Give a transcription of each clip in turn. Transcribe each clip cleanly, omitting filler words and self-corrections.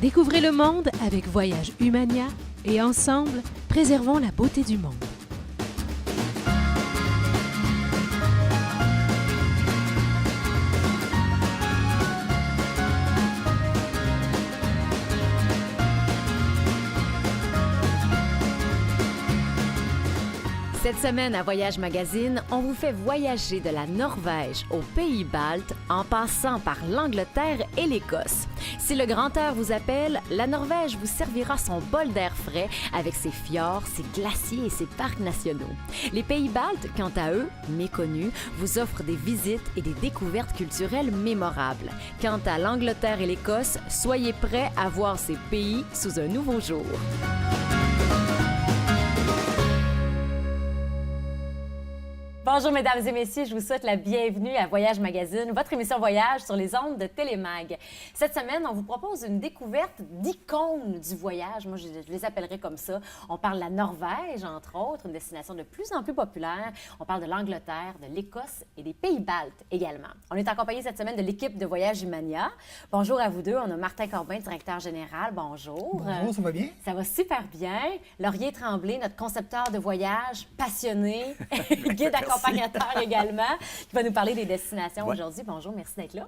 Découvrez le monde avec Voyage Humania et ensemble, préservons la beauté du monde. Cette semaine à Voyage Magazine, on vous fait voyager de la Norvège aux pays baltes en passant par l'Angleterre et l'Écosse. Si le grand air vous appelle, la Norvège vous servira son bol d'air frais avec ses fjords, ses glaciers et ses parcs nationaux. Les pays baltes, quant à eux, méconnus, vous offrent des visites et des découvertes culturelles mémorables. Quant à l'Angleterre et l'Écosse, soyez prêts à voir ces pays sous un nouveau jour. Bonjour mesdames et messieurs, je vous souhaite la bienvenue à Voyage Magazine, votre émission voyage sur les ondes de Télémag. Cette semaine, on vous propose une découverte d'icônes du voyage. Moi, je les appellerais comme ça. On parle de la Norvège, entre autres, une destination de plus en plus populaire. On parle de l'Angleterre, de l'Écosse et des pays baltes également. On est accompagné cette semaine de l'équipe de Voyage Humania. Bonjour à vous deux. On a Martin Corbin, directeur général. Bonjour. Bonjour, ça va bien? Ça va super bien. Laurier Tremblay, notre concepteur de voyage, passionné, guide accompagnateur également, qui va nous parler des destinations aujourd'hui. Bonjour, merci d'être là.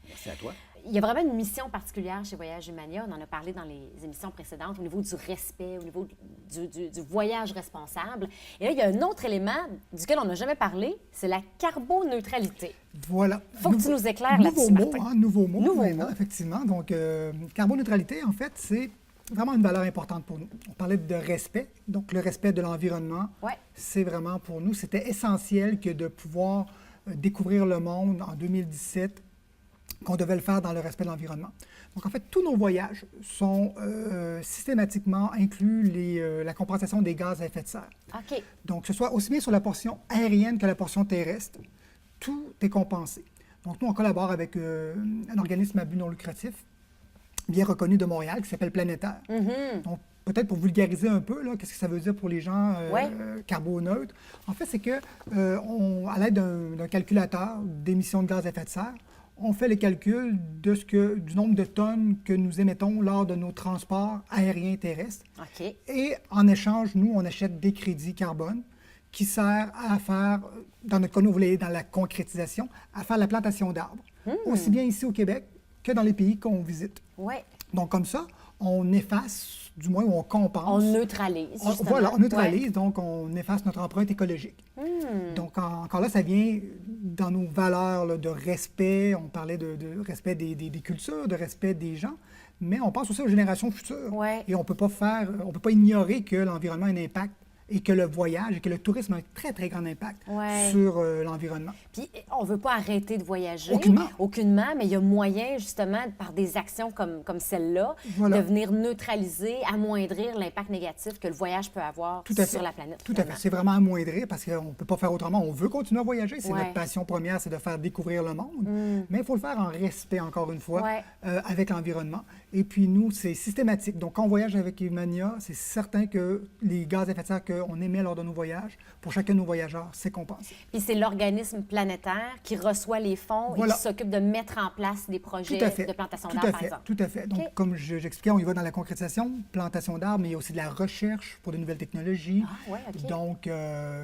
Merci à toi. Il y a vraiment une mission particulière chez Voyage Humania. On en a parlé dans les émissions précédentes au niveau du respect, au niveau du voyage responsable. Et là, il y a un autre élément duquel on n'a jamais parlé, c'est la carboneutralité. Voilà. Il faut que tu nous éclaires là-dessus, Martin. Nouveau mot, maintenant, effectivement. Donc, carboneutralité, en fait, c'est vraiment une valeur importante pour nous. On parlait de respect, donc le respect de l'environnement, c'est vraiment pour nous, c'était essentiel que de pouvoir découvrir le monde en 2017, qu'on devait le faire dans le respect de l'environnement. Donc en fait, tous nos voyages sont systématiquement inclus la compensation des gaz à effet de serre. OK. Donc que ce soit aussi bien sur la portion aérienne que la portion terrestre, tout est compensé. Donc nous, on collabore avec un organisme à but non lucratif, bien reconnu de Montréal, qui s'appelle Planétaire. Donc, peut-être pour vulgariser un peu, qu'est-ce que ça veut dire pour les gens carboneutres? En fait, c'est que à l'aide d'un calculateur d'émissions de gaz à effet de serre, on fait le calcul du nombre de tonnes que nous émettons lors de nos transports aériens et terrestres. OK. Et en échange, nous, on achète des crédits carbone qui servent à faire, dans notre cas, nous, dans la concrétisation, à faire la plantation d'arbres. Aussi bien ici au Québec que dans les pays qu'on visite. Oui. Donc, comme ça, on efface, du moins, on compense. On neutralise, justement. Voilà, on neutralise, donc on efface notre empreinte écologique. Donc, encore là, ça vient dans nos valeurs là, de respect. On parlait de respect des cultures, de respect des gens, mais on pense aussi aux générations futures. Et on peut pas ignorer que l'environnement a un impact et que le voyage et que le tourisme a un très, très grand impact sur l'environnement. Puis, on ne veut pas arrêter de voyager. Aucunement. Aucunement, mais il y a moyen, justement, par des actions comme celle-là, de venir neutraliser, amoindrir l'impact négatif que le voyage peut avoir sur la planète. Tout à fait. C'est vraiment amoindrir parce qu'on ne peut pas faire autrement. On veut continuer à voyager. C'est notre passion première, c'est de faire découvrir le monde. Mais il faut le faire en respect, encore une fois, avec l'environnement. Et puis, nous, c'est systématique. Donc, quand on voyage avec Humania, c'est certain que les gaz à effet de serre qu'on émet lors de nos voyages, pour chacun de nos voyageurs, c'est compensé. Puis c'est l'organisme planétaire qui reçoit les fonds et qui s'occupe de mettre en place des projets de plantation d'arbres, par exemple. Tout à fait. Donc, comme j'expliquais, on y va dans la concrétisation, plantation d'arbres, mais il y a aussi de la recherche pour de nouvelles technologies. Donc,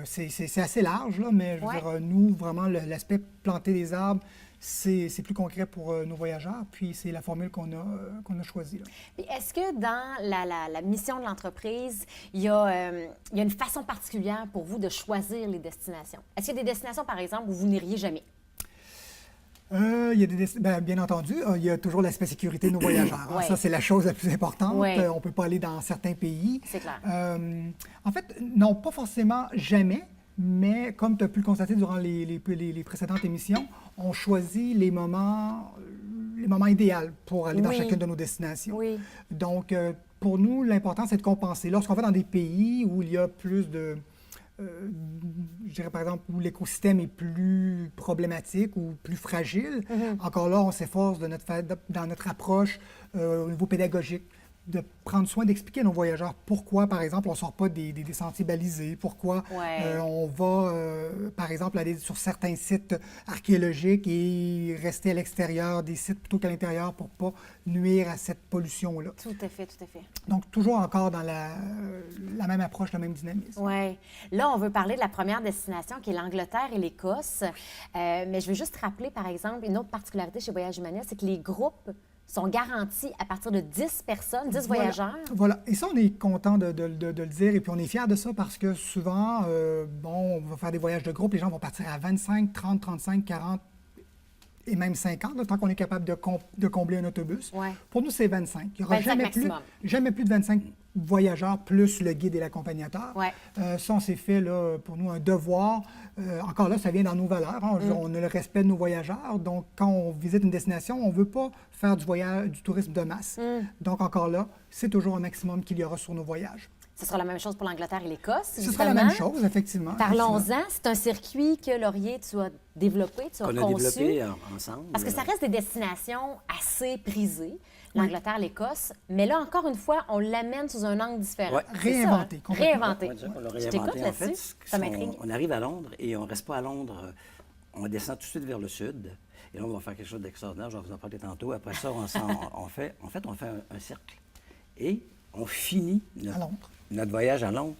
c'est assez large, là, mais je veux dire, nous, vraiment, l'aspect planter des arbres, c'est plus concret pour nos voyageurs, puis c'est la formule qu'on a choisie. Est-ce que dans la mission de l'entreprise, il y a une façon particulière pour vous de choisir les destinations? Est-ce qu'il y a des destinations, par exemple, où vous n'iriez jamais? Il y a bien entendu, il y a toujours l'aspect sécurité de nos voyageurs. Ça, c'est la chose la plus importante. On ne peut pas aller dans certains pays. C'est clair. En fait, non, pas forcément jamais. Mais comme tu as pu le constater durant les précédentes émissions, on choisit les moments idéaux pour aller dans chacune de nos destinations. Donc, pour nous, l'important, c'est de compenser. Lorsqu'on va dans des pays où il y a plus de... je dirais par exemple où l'écosystème est plus problématique ou plus fragile, encore là, on s'efforce dans notre approche au niveau pédagogique de prendre soin d'expliquer à nos voyageurs pourquoi, par exemple, on ne sort pas des sentiers balisés, pourquoi on va, par exemple, aller sur certains sites archéologiques et rester à l'extérieur des sites plutôt qu'à l'intérieur pour ne pas nuire à cette pollution-là. Tout à fait, tout à fait. Donc, toujours encore dans la même approche, le même dynamisme. Oui. Là, on veut parler de la première destination qui est l'Angleterre et l'Écosse. Mais je veux juste rappeler, par exemple, une autre particularité chez Voyage Humania, c'est que les groupes sont garantis à partir de 10 personnes, 10 voyageurs. Voilà. Et ça, on est content de le dire et puis on est fiers de ça parce que souvent, on va faire des voyages de groupe, les gens vont partir à 25, 30, 35, 40 et même 50, là, tant qu'on est capable de combler un autobus. Ouais. Pour nous, c'est 25. Il n'y aura 25 jamais plus de 25 voyageurs plus le guide et l'accompagnateur. Ouais. Ça, on s'est fait là, pour nous un devoir. Encore là, ça vient dans nos valeurs. Hein. On a le respect de nos voyageurs. Donc, quand on visite une destination, on ne veut pas faire du tourisme de masse. Donc, encore là, c'est toujours un maximum qu'il y aura sur nos voyages. Ce sera la même chose pour l'Angleterre et l'Écosse. Ce sera la même chose, effectivement. Parlons-en. C'est un circuit que, Laurier, tu as développé, tu as conçu. On a développé ensemble. Parce que ça reste des destinations assez prisées, l'Angleterre, l'Écosse. Mais là, encore une fois, on l'amène sous un angle différent. Ouais. Réinventé. Réinventé. On va dire qu'on l'a Je t'écoute réinventé. En là-dessus. fait, Ça m'intrigue. on arrive à Londres et on ne reste pas à Londres. On descend tout de suite vers le sud. Et là, on va faire quelque chose d'extraordinaire. Je vais vous en parler tantôt. Après ça, on fait un cercle. Et on finit notre voyage à Londres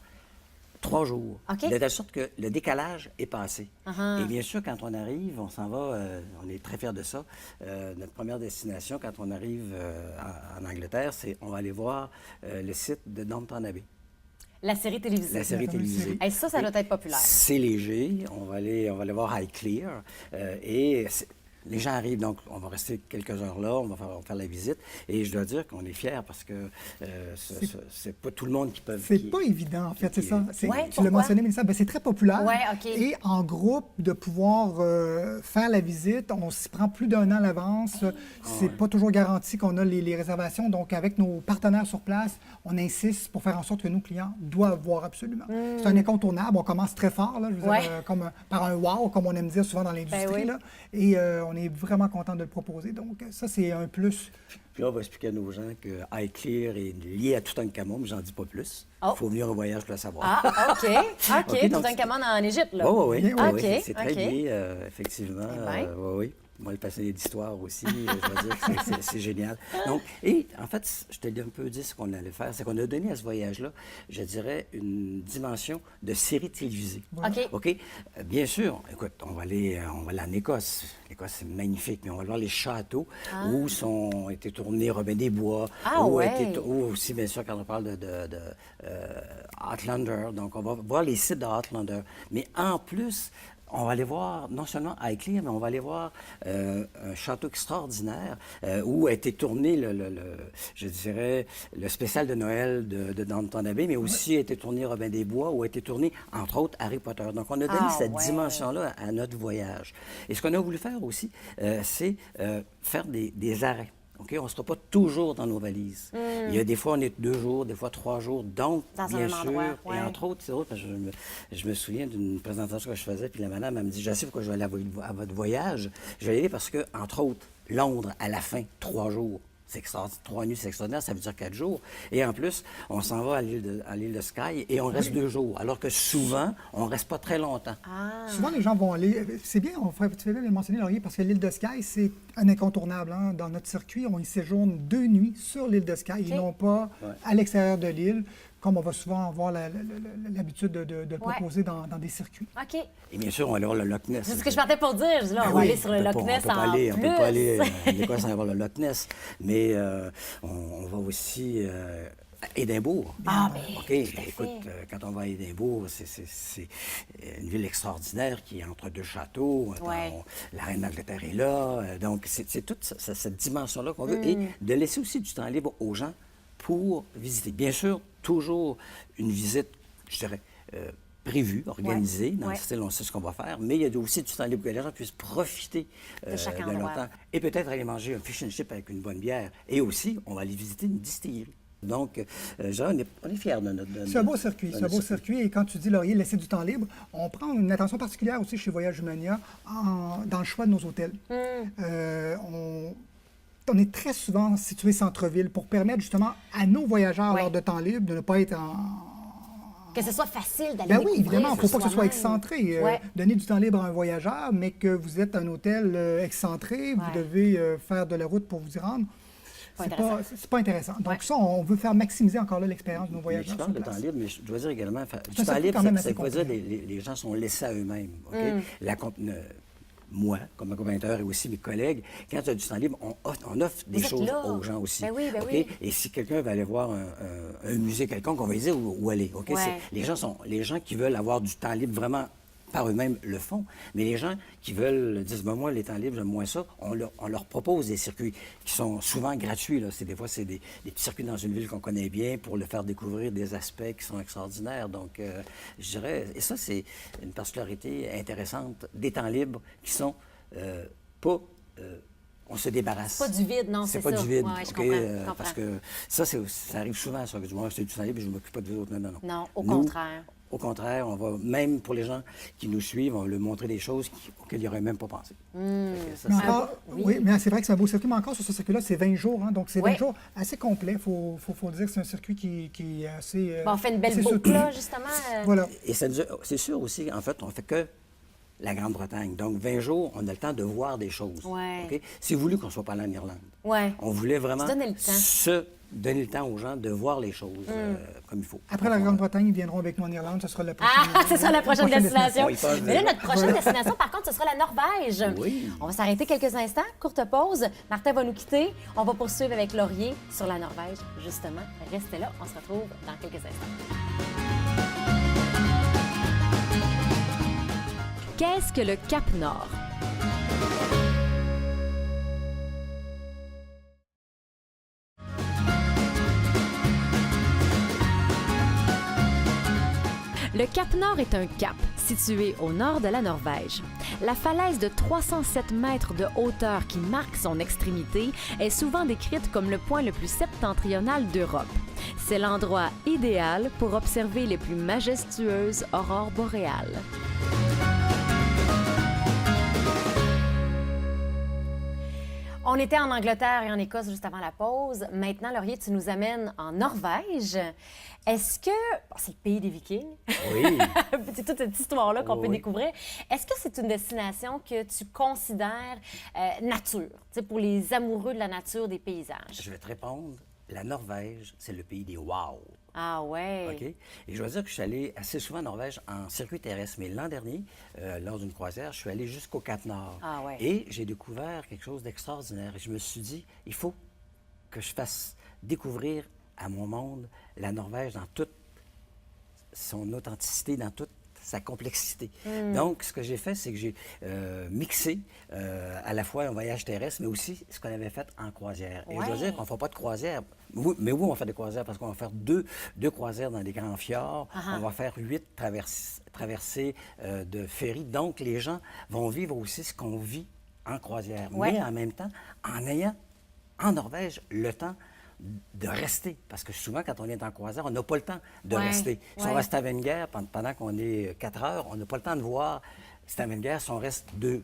3 jours. OK. De telle sorte que le décalage est passé. Uh-huh. Et bien sûr, quand on arrive, on s'en va, on est très fiers de ça. Notre première destination, quand on arrive en Angleterre, c'est on va aller voir le site de Downton Abbey. La série télévisée. La série télévisée. Et ça doit être populaire. C'est léger. On va aller voir Highclere. Les gens arrivent, donc on va rester quelques heures là, on va faire la visite. Et je dois dire qu'on est fiers parce que c'est pas tout le monde qui peut... C'est pas évident, en fait, c'est ça. Ouais, tu l'as mentionné, Mélissa, c'est très populaire. Ouais, OK. Et en groupe, de pouvoir faire la visite, on s'y prend plus d'un an à l'avance. C'est pas toujours garanti qu'on a les réservations. Donc, avec nos partenaires sur place, on insiste pour faire en sorte que nos clients doivent voir absolument. C'est un incontournable. On commence très fort, là, je veux dire, par un wow, comme on aime dire souvent dans l'industrie. Là. Et on est vraiment content de le proposer. Donc, ça, c'est un plus. Puis là, on va expliquer à nos gens que Highclere est lié à Toutankhamon, mais j'en dis pas plus. Il faut venir au voyage pour le savoir. Ah, OK. OK, donc, Toutankhamon en Égypte, là. Oui. OK, C'est très OK. lié, effectivement. Eh ben. Oui. Moi, le passionné d'histoire aussi, je dois dire que c'est génial. Donc, et en fait, je t'ai un peu dit ce qu'on allait faire, c'est qu'on a donné à ce voyage-là, je dirais, une dimension de série télévisée. OK. OK? Bien sûr, écoute, on va aller en Écosse. L'Écosse, c'est magnifique, mais on va voir les châteaux où ont été tournés Robin des Bois. Où aussi, bien sûr, quand on parle de Outlander. Donc, on va voir les sites de Outlander. Mais en plus, on va aller voir non seulement Highclere, mais on va aller voir un château extraordinaire où a été tourné je dirais, le spécial de Noël de Downton Abbey, mais aussi a été tourné Robin des Bois, où a été tourné, entre autres, Harry Potter. Donc, on a donné cette dimension-là à notre voyage. Et ce qu'on a voulu faire aussi, c'est faire des arrêts. OK? On ne sera pas toujours dans nos valises. Il y a des fois, on est 2 jours, des fois 3 jours. Donc, bien sûr, et entre autres, c'est drôle, parce que je me souviens d'une présentation que je faisais, puis la madame, elle me dit, je sais pourquoi je vais aller à votre voyage. Je vais y aller parce que, entre autres, Londres, à la fin, 3 jours. C'est extraordinaire. 3 nuits, c'est extraordinaire, ça veut dire 4 jours. Et en plus, on s'en va à l'île de Skye et on reste 2 jours. Alors que souvent, on ne reste pas très longtemps. Souvent, les gens vont aller... C'est bien, tu fais bien de le mentionner, Laurier, parce que l'île de Skye, c'est un incontournable. Hein. Dans notre circuit, on y séjourne 2 nuits sur l'île de Skye et non pas à l'extérieur de l'île, comme on va souvent avoir l'habitude de le proposer dans des circuits. OK. Et bien sûr, on va aller voir le Loch Ness. C'est ce que je partais pour dire. Je dis, là, on va aller sur le Loch Ness en plus. On ne peut pas aller en Écosse sans avoir le Loch Ness. Mais on va aussi à Édimbourg. OK, écoute, quand on va à Édimbourg, c'est une ville extraordinaire qui est entre 2 châteaux. La reine d'Angleterre est là. Donc, c'est toute cette dimension-là qu'on veut. Et de laisser aussi du temps libre aux gens pour visiter. Bien sûr, toujours une visite, je dirais, prévue, organisée, dans le style, on sait ce qu'on va faire, mais il y a aussi du temps libre que les gens puissent profiter de leur temps. Et peut-être aller manger un fish and chip avec une bonne bière. Et aussi, on va aller visiter une distillerie. Donc, on est fiers de notre... C'est un beau circuit, Et quand tu dis, Laurier, laisser du temps libre, on prend une attention particulière aussi chez Voyage Humania dans le choix de nos hôtels. on est très souvent situé centre-ville pour permettre justement à nos voyageurs, Ouais. lors de temps libre, de ne pas être Que ce soit facile d'aller Ben oui, découvrir évidemment, il ne faut pas que ce soit soi-même. excentré. Ouais. Donner du temps libre à un voyageur, mais que vous êtes un hôtel excentré, vous Ouais. devez faire de la route pour vous y rendre. Pas C'est intéressant. c'est pas intéressant. Donc Ouais. ça, on veut faire maximiser encore là l'expérience de nos Mais voyageurs tu parles sur de temps place. libre, mais je dois dire également, du un temps circuit libre, quand même ça assez ne veut pas dire complet. les gens sont laissés à eux-mêmes. OK? Mm. Moi, comme accompagnateur et aussi mes collègues, quand tu as du temps libre, on offre des Vous êtes choses là. aux gens aussi. Ben oui, ben OK? oui. Et si quelqu'un veut aller voir un musée quelconque, on va lui dire où aller. OK? Ouais. Les gens qui veulent avoir du temps libre vraiment par eux-mêmes le font. Mais les gens qui veulent disent, ben, moi, les temps libres, j'aime moins ça, on leur propose des circuits qui sont souvent gratuits. Là. Des fois, c'est des petits circuits dans une ville qu'on connaît bien pour le faire découvrir des aspects qui sont extraordinaires. Donc, je dirais, et ça, c'est une particularité intéressante des temps libres qui sont pas... on se débarrasse. Pas du vide, non, c'est pas ça. du vide. Ouais, je OK? comprends, je comprends. Parce que ça arrive souvent, ça. Que moi, c'est du temps libre, je ne m'occupe pas de vous autres. Non. Non, au Nous, contraire. Au contraire, on va, même pour les gens qui nous suivent, on va leur montrer des choses auxquelles ils n'auraient même pas pensé. Fait que ça, Mais c'est- encore, oui, mais c'est vrai que c'est un beau circuit, mais encore sur ce circuit-là, c'est 20 jours. Hein, donc, c'est 20 Oui. jours assez complet. Il faut dire que c'est un circuit qui est assez... Bon, on fait une belle assez boucle, soutenu. là, justement. Voilà. Et c'est sûr aussi, en fait, on fait que la Grande-Bretagne. Donc, 20 jours, on a le temps de voir des choses. Ouais. OK? C'est voulu qu'on ne soit pas allé en Irlande. Ouais. On voulait vraiment Se donner le temps. donner le temps aux gens de voir les choses comme il faut. Après la Grande-Bretagne, ils viendront avec nous en Irlande. Ce sera la prochaine, Ah, c'est ça la prochaine destination. On y passe Mais là, déjà. notre prochaine destination, par contre, ce sera la Norvège. Oui. On va s'arrêter quelques instants, courte pause. Martin va nous quitter. On va poursuivre avec Laurier sur la Norvège, justement. Restez là, on se retrouve dans quelques instants. Qu'est-ce que le Cap Nord? Le Cap Nord est un cap situé au nord de la Norvège. La falaise de 307 mètres de hauteur qui marque son extrémité est souvent décrite comme le point le plus septentrional d'Europe. C'est l'endroit idéal pour observer les plus majestueuses aurores boréales. On était en Angleterre et en Écosse juste avant la pause. Maintenant, Laurier, tu nous amènes en Norvège. Est-ce que... Bon, c'est le pays des Vikings. Oui. C'est toute cette histoire-là qu'on peut Oui. découvrir. Est-ce que c'est une destination que tu considères nature, tu sais, pour les amoureux de la nature, des paysages? Je vais te répondre. La Norvège, c'est le pays des wow. Ah ouais. OK? Et je dois dire que je suis allé assez souvent en Norvège en circuit terrestre. Mais l'an dernier, lors d'une croisière, je suis allé jusqu'au Cap-Nord. Ah ouais. Et j'ai découvert quelque chose d'extraordinaire. Et je me suis dit, il faut que je fasse découvrir à mon monde la Norvège dans toute son authenticité, dans toute sa complexité. Donc, ce que j'ai fait, c'est que j'ai mixé à la fois un voyage terrestre, mais aussi ce qu'on avait fait en croisière. Et je dois Ouais. dire qu'on ne fait pas de croisière. Oui, mais oui, on va faire des croisières parce qu'on va faire deux croisières dans des grands fjords. On va faire 8 traversées de ferry. Donc, les gens vont vivre aussi ce qu'on vit en croisière. Ouais. Mais en même temps, en ayant en Norvège le temps de rester. Parce que souvent, quand on est en croisière, on n'a pas le temps de Ouais, rester. Si on ouais. va à Stavanger, pendant qu'on est 4 heures, on n'a pas le temps de voir Stavanger si on reste deux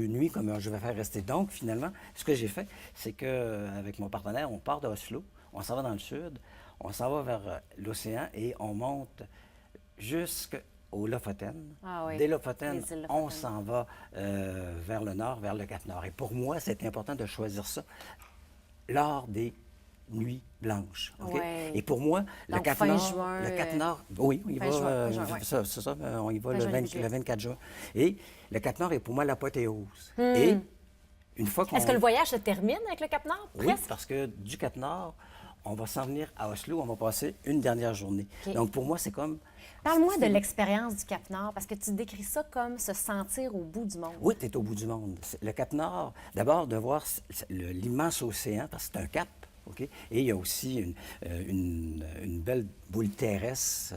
nuits, comme je vais faire rester. Donc, finalement, ce que j'ai fait, c'est qu'avec mon partenaire, on part d'Oslo, on s'en va dans le sud, on s'en va vers l'océan et on monte jusqu'au Lofoten. Ah oui, Dès Lofoten, les îles Lofoten. on s'en va vers le nord, vers le Cap-Nord. Et pour moi, c'est important de choisir ça lors des nuits blanches. OK? Ouais. Et pour moi, Donc, le fin Cap-Nord... juin, Le Cap-Nord, oui, on y fin va, juin, fin juin, ouais. c'est ça, on y va Fin le, juin, 20 début juillet. le 24 juin. Et le Cap-Nord est pour moi l'apothéose. Et une fois qu'on... Est-ce que le voyage se termine avec le Cap-Nord? Oui, Presque? parce que du Cap-Nord, on va s'en venir à Oslo, on va passer une dernière journée. OK. Donc, pour moi, c'est comme... Parle-moi de l'expérience du Cap-Nord, parce que tu décris ça comme se sentir au bout du monde. Oui, tu es au bout du monde. Le Cap-Nord, d'abord, de voir l'immense océan, parce que c'est un cap, OK? Et il y a aussi une belle boule terrestre,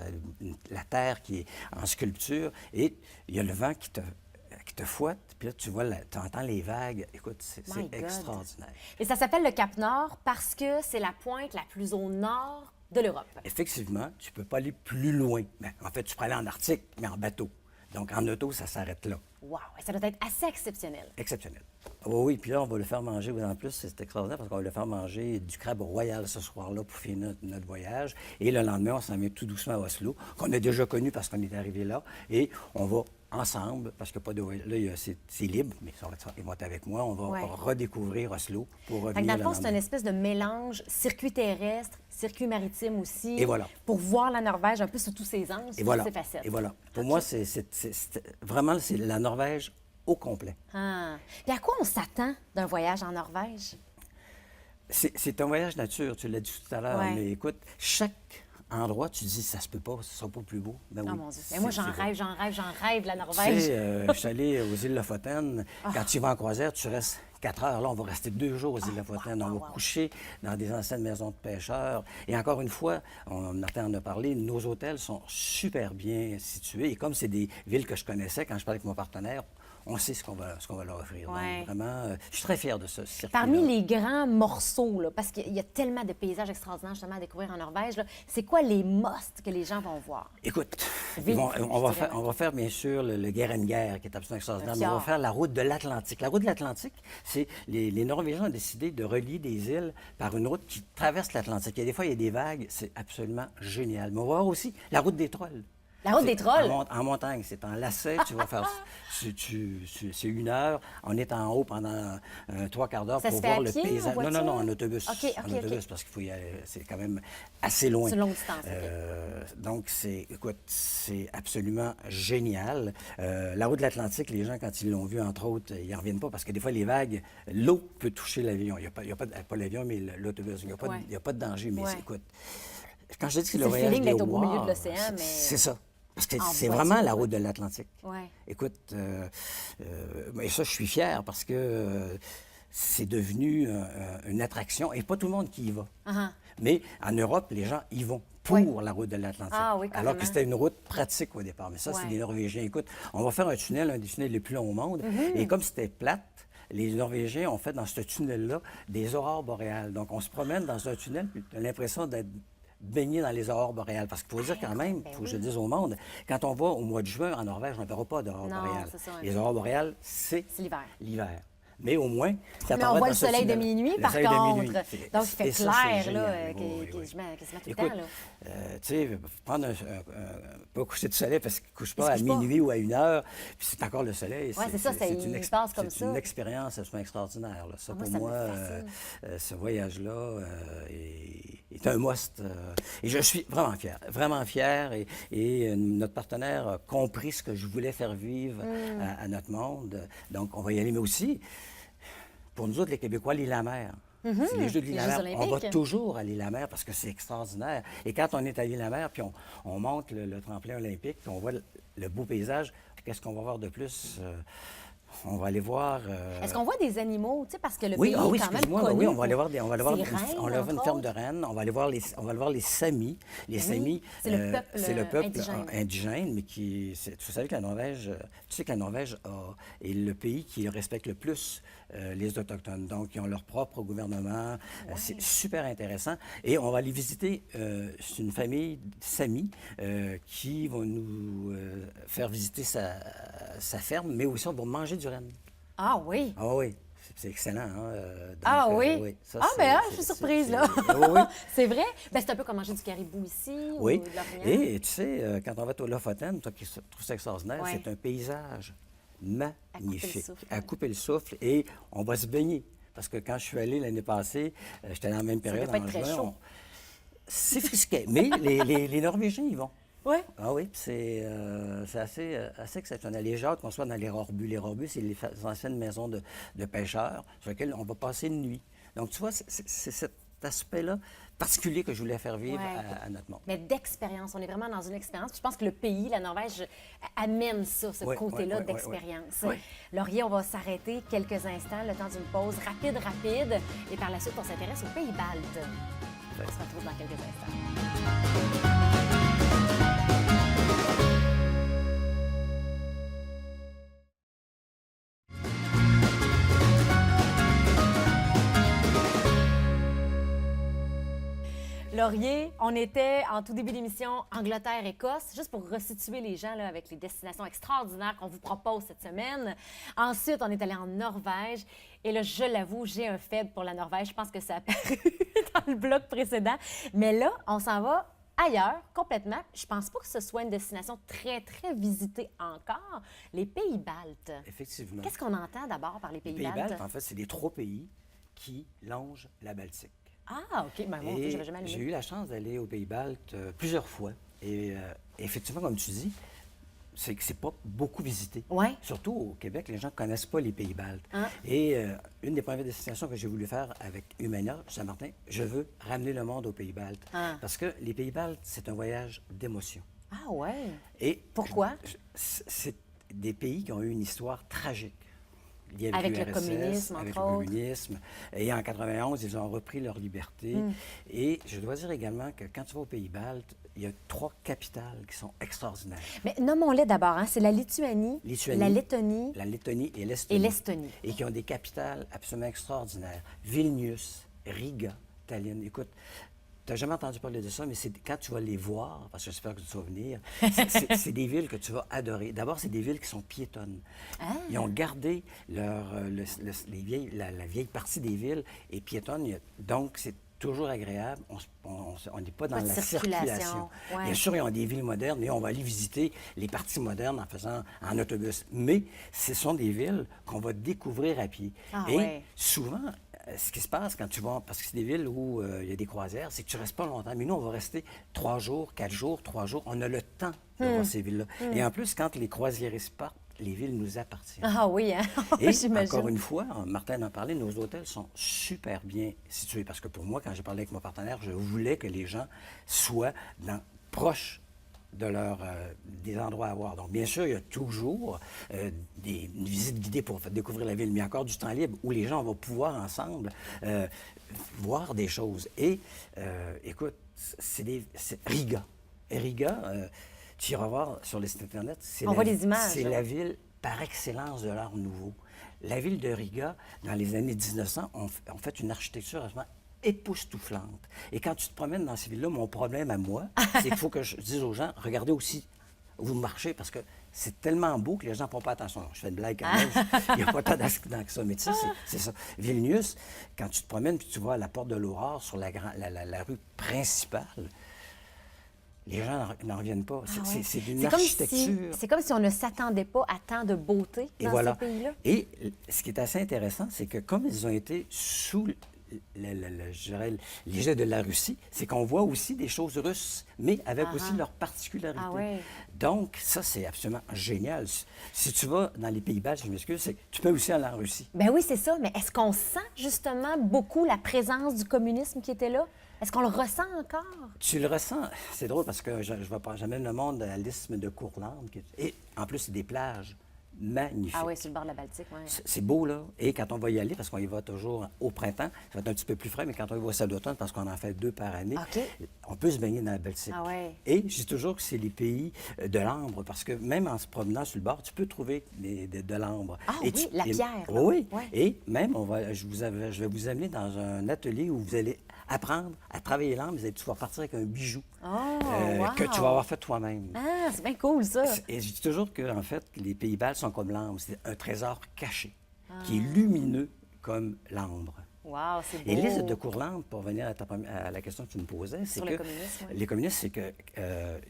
la terre qui est en sculpture, et il y a le vent qui te fouette, puis là, tu vois, tu entends les vagues. Écoute, c'est My God. extraordinaire. Et ça s'appelle le Cap-Nord parce que c'est la pointe la plus au nord de l'Europe. Effectivement, tu ne peux pas aller plus loin. Ben, en fait, tu peux aller en Arctique, mais en bateau. Donc, en auto, ça s'arrête là. Wow! Et ça doit être assez exceptionnel. Exceptionnel. Oui, puis là, on va le faire manger. En plus, c'est extraordinaire parce qu'on va le faire manger du crabe royal ce soir-là pour finir notre voyage. Et le lendemain, on s'en vient tout doucement à Oslo, qu'on a déjà connu parce qu'on est arrivé là. Et on va ensemble, parce que pas de là, c'est libre, mais ils vont être avec moi. On va redécouvrir Oslo pour revenir. Dans le fond, c'est une espèce de mélange circuit terrestre, circuit maritime aussi. Et voilà. Pour voir la Norvège un peu sous tous ses angles, Et voilà. c'est facile. Et voilà. Pour moi, vraiment, c'est la Norvège au complet. Ah. Puis à quoi on s'attend d'un voyage en Norvège? C'est un voyage nature, tu l'as dit tout à l'heure, mais écoute, chaque endroit, tu dis, ça se peut pas, ça sera pas plus beau. Ben Oh oui, mon Dieu. Mais moi, j'en rêve, la Norvège. Tu sais, je suis allé aux îles Lofoten. Quand tu vas en croisière, tu restes 4 heures. Là, on va rester 2 jours aux îles Lofoten. On va coucher dans des anciennes maisons de pêcheurs. Et encore une fois, Martin en a parlé, nos hôtels sont super bien situés. Et comme c'est des villes que je connaissais, quand je parlais avec mon partenaire, on sait ce qu'on va leur offrir. Ouais. Donc, vraiment, je suis très fier de ce circuit. Parmi les grands morceaux, là, parce qu'il y a tellement de paysages extraordinaires justement à découvrir en Norvège, là, c'est quoi les musts que les gens vont voir? Écoute, Vite, on va faire bien sûr le Gerenguer, qui est absolument extraordinaire, mais on va faire la route de l'Atlantique. La route de l'Atlantique, c'est les Norvégiens ont décidé de relier des îles par une route qui traverse l'Atlantique. Il y a des vagues, c'est absolument génial. Mais on va voir aussi la route des trolls. La route des trolls? En montagne, c'est en lacet, tu vas faire... c'est 1 heure, on est en haut pendant 3 quarts d'heure pour voir le paysage. Non, en autobus. En autobus, parce qu'il faut y aller, c'est quand même assez loin. C'est une longue distance. Donc, écoute, c'est absolument génial. La route de l'Atlantique, les gens, quand ils l'ont vu, entre autres, ils n'en reviennent pas parce que des fois, les vagues, l'eau peut toucher l'avion. Il n'y a pas l'avion, mais l'autobus. Il n'y a pas de danger, mais écoute... Quand je dis que c'est le voyage feeling des d'être au milieu de Wow, l'océan, mais... C'est ça. Parce que c'est voiture, vraiment la route de l'Atlantique. Ouais. Écoute, et ça, je suis fier parce que c'est devenu une attraction. Et pas tout le monde qui y va. Mais en Europe, les gens y vont pour la route de l'Atlantique. Ah oui, alors que c'était une route pratique au départ. Mais ça, c'est Ouais. les Norvégiens. Écoute, on va faire un des tunnels les plus longs au monde. Et comme c'était plate, les Norvégiens ont fait dans ce tunnel-là des aurores boréales. Donc, on se promène dans un tunnel, puis tu as l'impression d'être baigné dans les aurores boréales. Parce qu'il faut dire quand même, il faut que je le dise au monde, quand on va au mois de juin en Norvège, on ne verra pas d'aurores boréales. C'est ça, Les aurores boréales, c'est l'hiver. L'hiver. Mais au moins, Mais on voit le soleil de minuit, par contre. Donc, il fait et ça, clair, c'est là, génial. Oui. quasiment tout le Écoute, temps, là. tu sais, prendre pas coucher de soleil parce qu'il ne couche pas à couche pas. minuit ou à 1 heure, puis c'est encore le soleil. Ouais, c'est ça, il passe comme c'est ça. une expérience absolument extraordinaire. Là. Ça, Moi, pour ça me moi, fascine. ce voyage-là est un must. Et je suis vraiment fier. Et notre partenaire a compris ce que je voulais faire vivre à notre monde. Donc, on va y aller, mais aussi... Pour nous autres, les Québécois, l'île-la-mer. C'est les Jeux de l'île-la-mer. On va toujours à l'île-la-mer parce que c'est extraordinaire. Et quand on est à l'île-la-mer, puis on monte le tremplin olympique, puis on voit le beau paysage, qu'est-ce qu'on va voir de plus? On va aller voir... Est-ce qu'on voit des animaux, tu sais, parce que le oui, pays est quand même excuse-moi, connu. oui, on va aller voir des... On va Ces rennes, on a une entre ferme de autres. rennes, on va aller voir les Samis. Les Samis, c'est le peuple indigène, mais qui... Tu savais que la Norvège... Tu sais que la Norvège est le pays qui respecte le plus les Autochtones. Donc, ils ont leur propre gouvernement. C'est super intéressant. Et on va aller visiter c'est une famille Sami qui va nous faire visiter sa ferme, mais aussi on va manger du renne. Ah oui? Ah oui, c'est excellent. Hein? Donc, oui? ça, je suis surprise, là. Oui. C'est vrai? Ben, c'est un peu comme manger du caribou ici Oui. ou de l'Orient. Et tu sais, quand on va au Lofoten, toi qui trouves ça extraordinaire, c'est un paysage magnifique. À couper le souffle. Et on va se baigner. Parce que quand je suis allé l'année passée, j'étais dans la même période. Ça peut pas être très chaud. C'est frisquet. Mais les Norvégiens y vont. Oui. Ah oui, c'est assez exceptionnel. Les jacques qu'on soit dans les rorbus. Les rorbus, c'est les anciennes maisons de pêcheurs sur lesquelles on va passer une nuit. Donc, tu vois, c'est cet aspect-là particulier que je voulais faire vivre à notre monde. Mais d'expérience, on est vraiment dans une expérience. Puis je pense que le pays, la Norvège, amène ça, ce côté-là d'expérience. Oui. Laurier, on va s'arrêter quelques instants, le temps d'une pause rapide. Et par la suite, on s'intéresse aux pays baltes. On se retrouve dans quelques instants. Laurier, on était en tout début d'émission Angleterre-Écosse, juste pour resituer les gens là, avec les destinations extraordinaires qu'on vous propose cette semaine. Ensuite, on est allé en Norvège. Et là, je l'avoue, j'ai un faible pour la Norvège. Je pense que ça a apparu dans le bloc précédent. Mais là, on s'en va ailleurs, complètement. Je pense pas que ce soit une destination très, très visitée encore. Les pays baltes. Effectivement. Qu'est-ce qu'on entend d'abord par les pays Les pays baltes? baltes, en fait, c'est les 3 pays qui longent la Baltique. Ah, OK. Ben, moi, Et j'avais jamais j'ai allumé. eu la chance d'aller aux pays baltes plusieurs fois. Et effectivement, comme tu dis, c'est que c'est pas beaucoup visité. Ouais. Surtout au Québec, les gens ne connaissent pas les pays baltes. Hein? Et une des premières destinations que j'ai voulu faire avec Humania, Saint-Martin, je veux ramener le monde aux pays baltes. Ah. Parce que les pays baltes, c'est un voyage d'émotion. Ah, ouais. Et Pourquoi? C'est des pays qui ont eu une histoire tragique. Liée Avec le l'URSS, communisme, avec entre le autres. communisme. Et en 91, ils ont repris leur liberté. Et je dois dire également que quand tu vas aux pays baltes, il y a 3 capitales qui sont extraordinaires. Mais nommons-les d'abord. Hein. C'est la Lituanie, Lituanie, la Lettonie La Lettonie et l'Estonie. et l'Estonie. Et qui ont des capitales absolument extraordinaires. Vilnius, Riga, Tallinn. Écoute, tu n'as jamais entendu parler de ça, mais quand tu vas les voir, parce que j'espère que tu vas venir, c'est des villes que tu vas adorer. D'abord, c'est des villes qui sont piétonnes. Ils ont gardé la vieille partie des villes et piétonne. Donc, c'est toujours agréable. On n'est pas dans Pas de la circulation. circulation. Ouais. Bien sûr, ils ont des villes modernes, mais on va aller visiter les parties modernes en autobus. Mais ce sont des villes qu'on va découvrir à pied. Ah, et ouais. souvent, ce qui se passe quand tu vas, parce que c'est des villes où il y a des croisières, c'est que tu ne restes pas longtemps. Mais nous, on va rester 3 jours, 4 jours, 3 jours. On a le temps de voir ces villes-là. Et en plus, quand les croisiéristes partent, les villes nous appartiennent. Ah oui, hein? Et J'imagine. encore une fois, Martin en a parlé, nos hôtels sont super bien situés. Parce que pour moi, quand j'ai parlé avec mon partenaire, je voulais que les gens soient proches de des endroits à voir. Donc, bien sûr, il y a toujours une visite guidée pour découvrir la ville, mais il y a encore du temps libre où les gens vont pouvoir ensemble voir des choses. Et, écoute, c'est Riga. Et Riga, tu iras voir sur le site Internet, On voit des images, c'est là. la ville par excellence de l'art nouveau. La ville de Riga, dans les années 1900, ont fait une architecture absolument époustouflante. Et quand tu te promènes dans ces villes-là, mon problème à moi, c'est qu'il faut que je dise aux gens, regardez aussi où vous marchez, parce que c'est tellement beau que les gens ne font pas attention. Non, je fais une blague quand même, il n'y a pas tant d'accidents que ça, mais tu sais, c'est ça. Vilnius, quand tu te promènes puis tu vois à la porte de l'Aurore, sur la rue principale, les gens n'en reviennent pas. C'est d'une architecture. C'est comme si on ne s'attendait pas à tant de beauté Et dans voilà. ces pays-là. Et ce qui est assez intéressant, c'est que comme ils ont été sous je dirais, l'égide de la Russie, c'est qu'on voit aussi des choses russes, mais avec aussi leurs particularités. Ah ouais. Donc, ça, c'est absolument génial. Si tu vas dans les Pays-Bas, je m'excuse, c'est que tu peux aussi aller en Russie. Ben oui, c'est ça. Mais est-ce qu'on sent justement beaucoup la présence du communisme qui était là? Est-ce qu'on le ressent encore? Tu le ressens. C'est drôle parce que j'amène le monde à l'isthme de Courlande. Et en plus, c'est des plages magnifiques. Ah oui, sur le bord de la Baltique, oui. C'est beau, là. Et quand on va y aller, parce qu'on y va toujours au printemps, ça va être un petit peu plus frais, mais quand on y va au Sable d'automne, parce qu'on en fait 2 par année, OK. on peut se baigner dans la Baltique. Ah ouais. Et je dis toujours que c'est les pays de l'ambre, parce que même en se promenant sur le bord, tu peux trouver de l'ambre. Ah Et oui, la pierre, là. Oui. Ouais. Et même, je vais vous amener dans un atelier où vous allez apprendre à travailler l'ambre. Vous allez pouvoir partir avec un bijou wow. que tu vas avoir fait toi-même. Ah, c'est bien cool, ça. Et je dis toujours que, en fait, les Pays-Bas sont comme l'ambre. C'est un trésor caché, qui est lumineux comme l'ambre. Wow, c'est beau. Et l'île de Courlande, pour revenir à la question que tu me posais, c'est Sur que le communisme, oui. les communistes, c'est que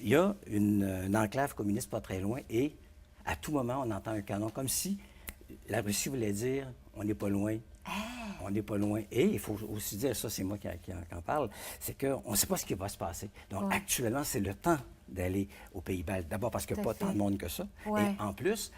il y a une enclave communiste pas très loin et à tout moment, on entend un canon, comme si la Russie voulait dire « on n'est pas loin ». On n'est pas loin. Et il faut aussi dire, ça c'est moi qui en parle, c'est qu'on ne sait pas ce qui va se passer. Donc actuellement, c'est le temps d'aller aux Pays-Bas. D'abord parce qu'il n'y a pas tant de monde que ça. Ouais. Et en plus,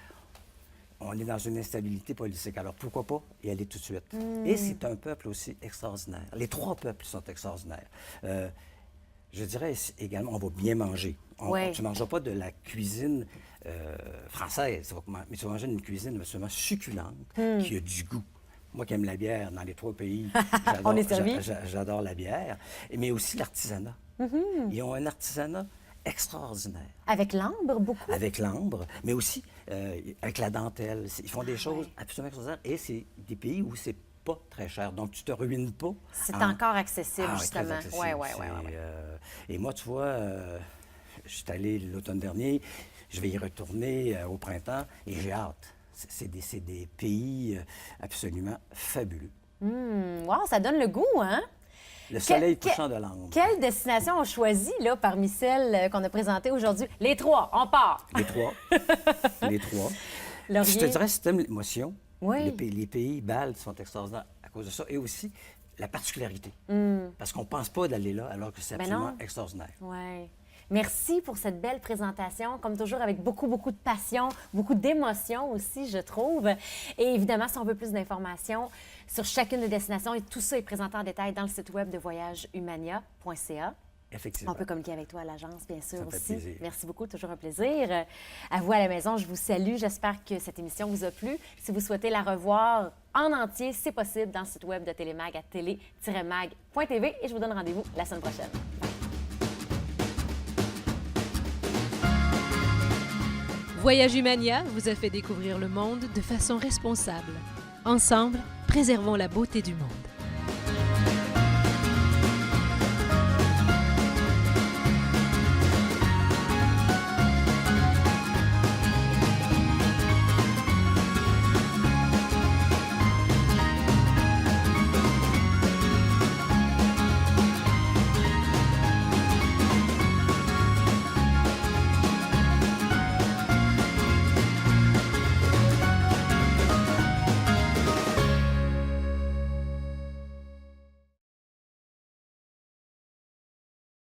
on est dans une instabilité politique. Alors pourquoi pas y aller tout de suite? Et c'est un peuple aussi extraordinaire. Les 3 peuples sont extraordinaires. Je dirais également, on va bien manger. Tu ne mangeras pas de la cuisine française, mais tu vas manger une cuisine absolument succulente qui a du goût. Moi qui aime la bière dans les 3 pays, On est servi. j'adore la bière, mais aussi l'artisanat. Ils ont un artisanat extraordinaire. Avec l'ambre, beaucoup? Avec l'ambre, mais aussi avec la dentelle. Ils font des choses absolument extraordinaires. Et c'est des pays où c'est pas très cher. Donc, tu te ruines pas. C'est encore accessible, Ah, oui, justement. très accessible. Oui, oui, oui. Et moi, tu vois, je suis allé l'automne dernier, je vais y retourner au printemps et j'ai hâte. C'est des pays absolument fabuleux. Wow, ça donne le goût, hein? Le soleil couchant de l'Ambre. Quelle destination on choisit, là, parmi celles qu'on a présentées aujourd'hui? Les trois, on part! Les trois. Les trois. Laurier. Je te dirais, si tu aimes l'émotion, Oui. les pays baltes sont extraordinaires à cause de ça. Et aussi, la particularité. Parce qu'on ne pense pas d'aller là, alors que c'est Ben absolument non. extraordinaire. Oui. Merci pour cette belle présentation, comme toujours avec beaucoup, beaucoup de passion, beaucoup d'émotion aussi, je trouve. Et évidemment, si on veut plus d'informations sur chacune des destinations, et tout ça est présenté en détail dans le site web de voyagehumania.ca. Effectivement. On peut communiquer avec toi à l'agence, bien sûr, Ça me fait aussi. plaisir. Merci beaucoup, toujours un plaisir. À vous à la maison, je vous salue. J'espère que cette émission vous a plu. Si vous souhaitez la revoir en entier, c'est possible dans le site web de Télémag à télé-mag.tv. Et je vous donne rendez-vous la semaine prochaine. Voyage Humania vous a fait découvrir le monde de façon responsable. Ensemble, préservons la beauté du monde.